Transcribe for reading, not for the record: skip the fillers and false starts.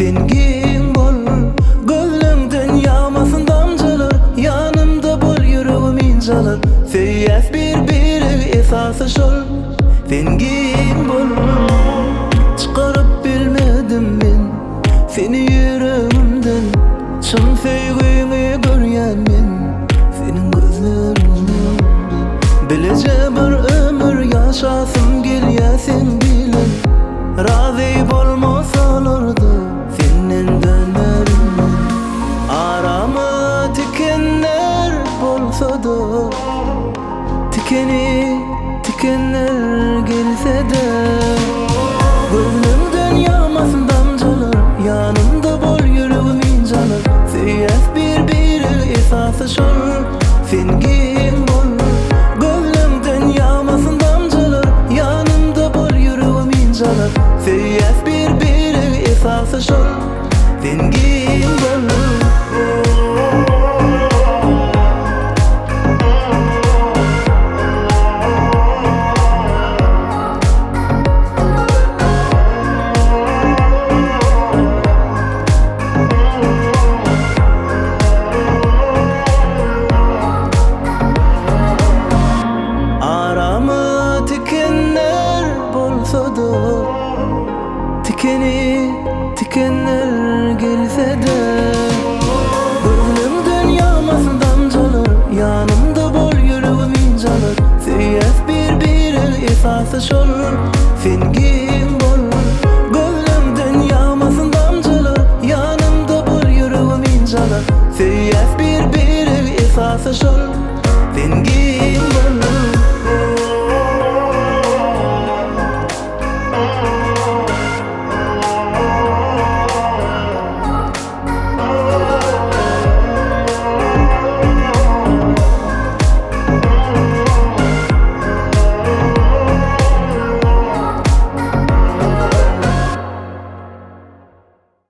Dengin bol, gönlümden yağmasın damcılar. Yanımda bol, yüreğim incalar. Feyyaz bir esası şol. Dengin bol, çıkarıp bilmedim ben seni yüreğimden. Çın feygini görýän men senin gözlerinden. Bilece bir ömür yaşasım gelýär sen bilen. Razı bolmasalardı senden dönerim men. Arama tikenler bolsa da, tikenler gelse de, gözümden yağmasın damcalar. Yanımda bol, yüreğim incalar. Feyyaz bir esası şol. Dengin bol, gönlümden yağmasın damcalar. Yanımda bol, yüreğim incalar. Feyyaz bir esası şol. Dengin bol. Tikenler gelse de, gözümden yağmasın damcalar. Yanımda bol, yüreğim incalar. Feyyaz bir esası şol. Dengin bol, gözümden yağmasın damcalar. Yanımda bol, yüreğim incalar. Feyyaz bir esası şol. Dengin bol.